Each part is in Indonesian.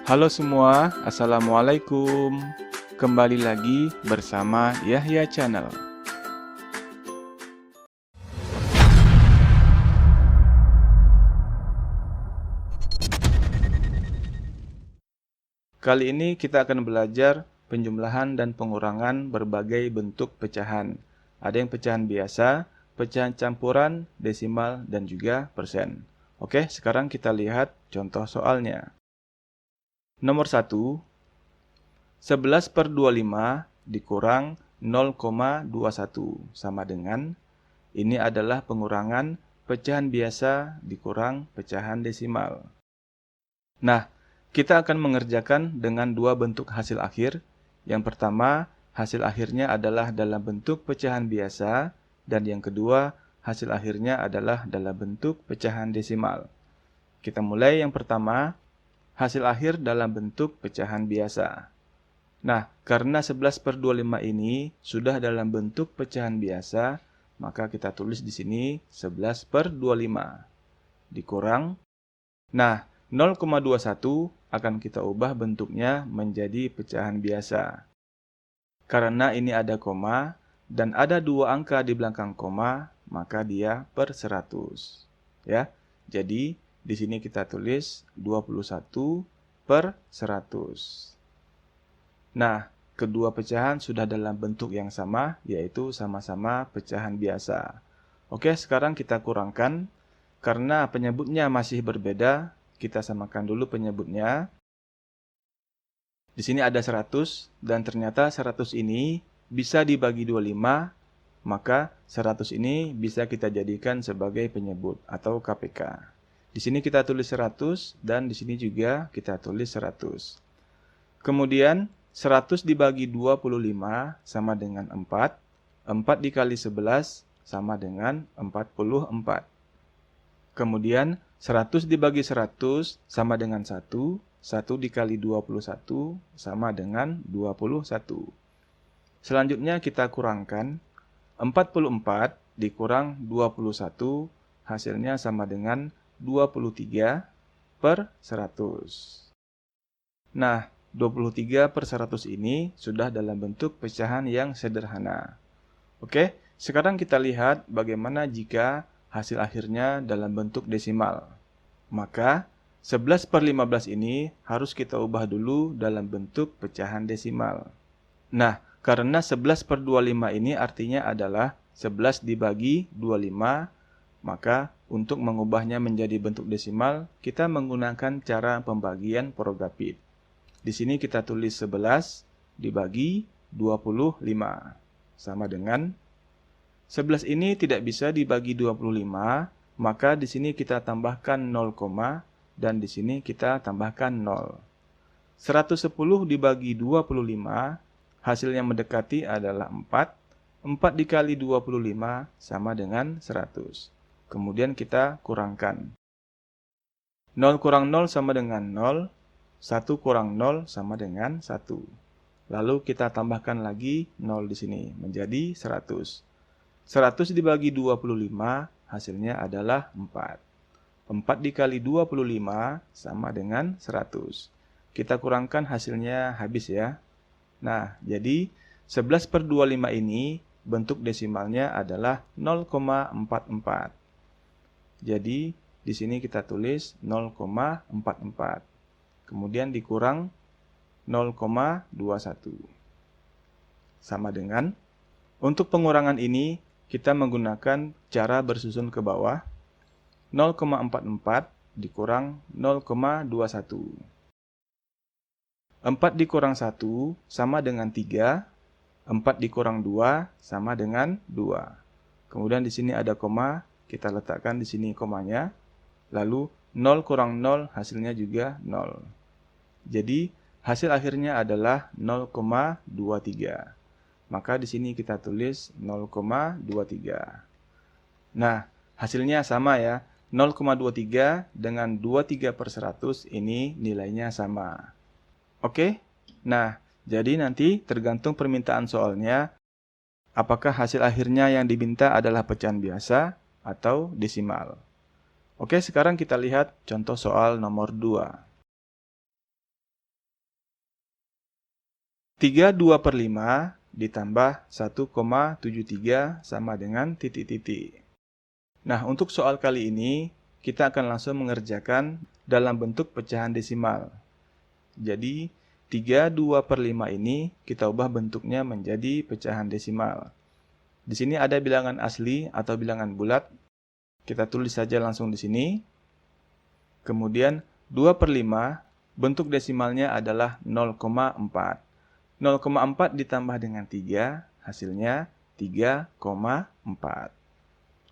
Halo semua, Assalamualaikum. Kembali lagi bersama Yahya Channel. Kali ini kita akan belajar penjumlahan dan pengurangan berbagai bentuk pecahan. Ada yang pecahan biasa, pecahan campuran, desimal, dan juga persen. Oke, sekarang kita lihat contoh soalnya. Nomor 1, 11/25 dikurang 0,21 sama dengan, ini adalah pengurangan pecahan biasa dikurang pecahan desimal. Nah, kita akan mengerjakan dengan dua bentuk hasil akhir. Yang pertama, hasil akhirnya adalah dalam bentuk pecahan biasa, dan yang kedua, hasil akhirnya adalah dalam bentuk pecahan desimal. Kita mulai yang pertama, hasil akhir dalam bentuk pecahan biasa. Nah, karena 11/25 ini sudah dalam bentuk pecahan biasa, maka kita tulis di sini 11/25 dikurang. Nah, 0,21 akan kita ubah bentuknya menjadi pecahan biasa. Karena ini ada koma dan ada dua angka di belakang koma, maka dia per 100. Ya. Jadi, di sini kita tulis 21/100. Nah, kedua pecahan sudah dalam bentuk yang sama, yaitu sama-sama pecahan biasa. Oke, sekarang kita kurangkan. Karena penyebutnya masih berbeda, kita samakan dulu penyebutnya. Di sini ada 100, dan ternyata 100 ini bisa dibagi 25, maka 100 ini bisa kita jadikan sebagai penyebut atau KPK. Di sini kita tulis 100, dan di sini juga kita tulis 100. Kemudian, 100 dibagi 25 sama dengan 4. 4 dikali 11 sama dengan 44. Kemudian, 100 dibagi 100 sama dengan 1. 1 dikali 21 sama dengan 21. Selanjutnya kita kurangkan. 44 dikurang 21 hasilnya sama dengan 23/100. Nah, 23/100 ini sudah dalam bentuk pecahan yang sederhana. Oke, sekarang kita lihat bagaimana jika hasil akhirnya dalam bentuk desimal. Maka, 11/15 ini harus kita ubah dulu dalam bentuk pecahan desimal. Nah, karena 11/25 ini artinya adalah 11 dibagi 25, maka untuk mengubahnya menjadi bentuk desimal, kita menggunakan cara pembagian Porogapit. Di sini kita tulis 11 dibagi 25 sama dengan 11 ini tidak bisa dibagi 25, maka di sini kita tambahkan 0, dan di sini kita tambahkan 0. 110 dibagi 25, hasil yang mendekati adalah 4. 4 dikali 25 sama dengan 100. Kemudian kita kurangkan. 0 kurang 0 sama dengan 0. 1 kurang 0 sama dengan 1. Lalu kita tambahkan lagi 0 di sini, menjadi 100. 100 dibagi 25, hasilnya adalah 4. 4 dikali 25 sama dengan 100. Kita kurangkan hasilnya habis ya. Nah, jadi 11/25 ini bentuk desimalnya adalah 0,44. Jadi, di sini kita tulis 0,44. Kemudian dikurang 0,21. Sama dengan, untuk pengurangan ini kita menggunakan cara bersusun ke bawah. 0,44 dikurang 0,21. 4 dikurang 1 sama dengan 3. 4 dikurang 2 sama dengan 2. Kemudian di sini ada koma, kita letakkan di sini komanya. Lalu 0 kurang 0 hasilnya juga 0. Jadi, hasil akhirnya adalah 0,23. Maka di sini kita tulis 0,23. Nah, hasilnya sama ya. 0,23 dengan 23/100 ini nilainya sama. Oke? Nah, jadi nanti tergantung permintaan soalnya, apakah hasil akhirnya yang diminta adalah pecahan biasa atau desimal. Oke, sekarang kita lihat contoh soal nomor 2. 3/2/5 ditambah 1,73 sama dengan titik-titik. Nah, untuk soal kali ini, kita akan langsung mengerjakan dalam bentuk pecahan desimal. Jadi, 3/2/5 ini kita ubah bentuknya menjadi pecahan desimal. Di sini ada bilangan asli atau bilangan bulat. Kita tulis saja langsung di sini. Kemudian, 2/5, bentuk desimalnya adalah 0,4. 0,4 ditambah dengan 3, hasilnya 3,4.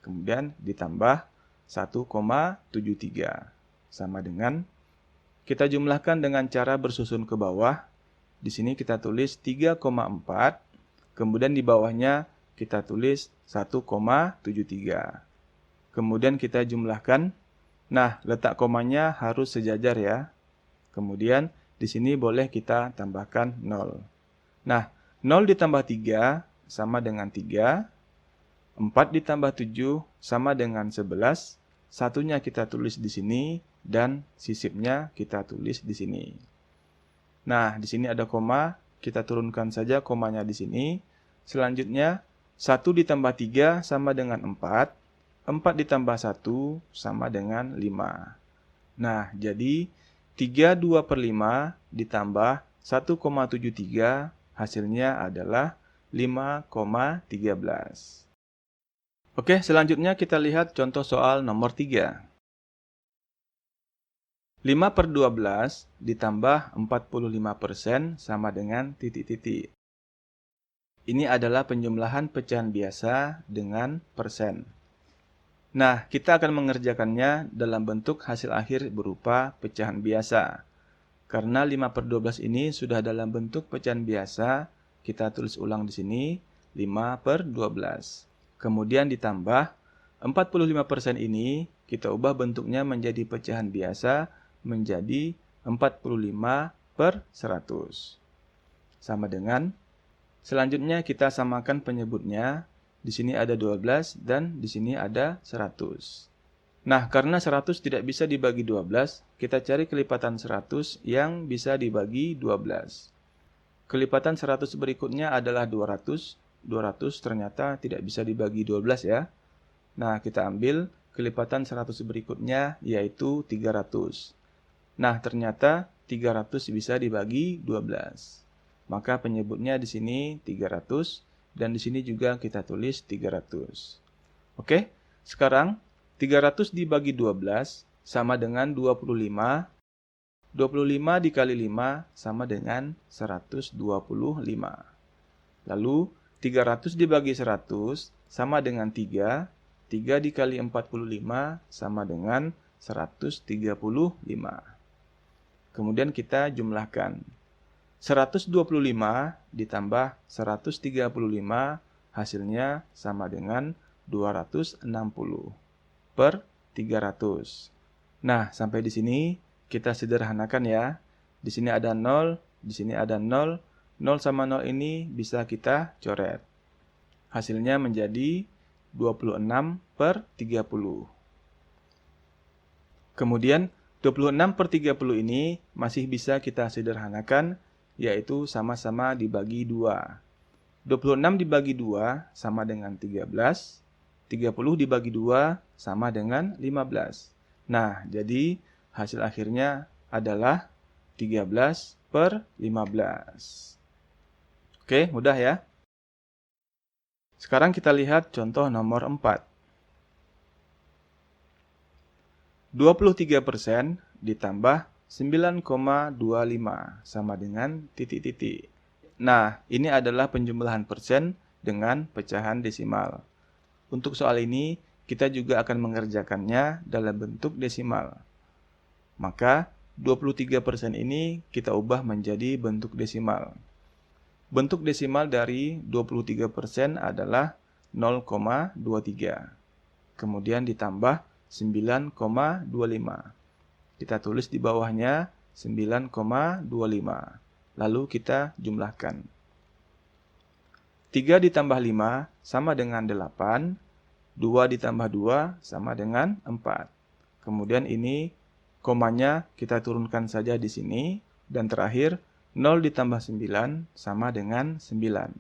Kemudian ditambah 1,73. Sama dengan, kita jumlahkan dengan cara bersusun ke bawah. Di sini kita tulis 3,4. Kemudian di bawahnya kita tulis 1,73. Kemudian kita jumlahkan. Nah, letak komanya harus sejajar ya. Kemudian di sini boleh kita tambahkan 0. Nah, 0 ditambah 3 sama dengan 3. 4 ditambah 7 sama dengan 11. Satunya kita tulis di sini dan sisipnya kita tulis di sini. Nah, di sini ada koma. Kita turunkan saja komanya di sini. Selanjutnya, 1 ditambah 3 sama dengan 4. 4 ditambah 1 sama dengan 5. Nah, jadi 3/2/5 ditambah 1,73 hasilnya /adalah 5,13. Oke, selanjutnya kita lihat contoh soal nomor 3. 5/12 ditambah 45% sama dengan titik-titik. Ini adalah penjumlahan pecahan biasa dengan persen. Nah, kita akan mengerjakannya dalam bentuk hasil akhir berupa pecahan biasa. Karena 5/12 ini sudah dalam bentuk pecahan biasa, kita tulis ulang di sini 5/12. Kemudian ditambah 45% ini kita ubah bentuknya menjadi pecahan biasa menjadi 45/100. Sama dengan, selanjutnya kita samakan penyebutnya. Di sini ada 12 dan di sini ada 100. Nah, karena 100 tidak bisa dibagi 12, kita cari kelipatan 100 yang bisa dibagi 12. Kelipatan 100 berikutnya adalah 200. 200 ternyata tidak bisa dibagi 12 ya. Nah, kita ambil kelipatan 100 berikutnya yaitu 300. Nah, ternyata 300 bisa dibagi 12. Maka penyebutnya di sini 300 dan di sini juga kita tulis 300. Oke, sekarang 300 dibagi 12 sama dengan 25. 25 dikali 5 sama dengan 125. Lalu 300 dibagi 100 sama dengan 3. 3 dikali 45 sama dengan 135. Kemudian kita jumlahkan. 125 ditambah 135 hasilnya sama dengan 260/300. Nah, sampai di sini kita sederhanakan ya. Di sini ada 0, di sini ada 0. 0 sama 0 ini bisa kita coret. Hasilnya menjadi 26/30. Kemudian 26/30 ini masih bisa kita sederhanakan, yaitu sama-sama dibagi 2. 26 dibagi 2 sama dengan 13. 30 dibagi 2 sama dengan 15. Nah, jadi hasil akhirnya adalah 13/15. Oke, mudah ya. Sekarang kita lihat contoh nomor 4. 23% ditambah 9,25 sama dengan titik-titik. Nah, ini adalah penjumlahan persen dengan pecahan desimal. Untuk soal ini, kita juga akan mengerjakannya dalam bentuk desimal. Maka, 23% ini kita ubah menjadi bentuk desimal. Bentuk desimal dari 23% adalah 0,23. Kemudian ditambah 9,25. Kita tulis di bawahnya 9,25. Lalu kita jumlahkan. 3 ditambah 5 sama dengan 8. 2 ditambah 2 sama dengan 4. Kemudian ini komanya kita turunkan saja di sini. Dan terakhir 0 ditambah 9 sama dengan 9.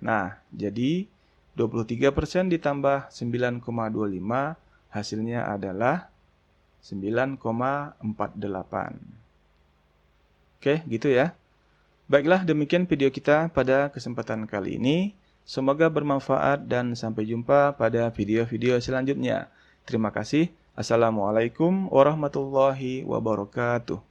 Nah, jadi 23% ditambah 9,25 hasilnya adalah 9,48. Oke, gitu ya. Baiklah, demikian video kita pada kesempatan kali ini. Semoga bermanfaat dan sampai jumpa pada video-video selanjutnya. Terima kasih. Assalamualaikum warahmatullahi wabarakatuh.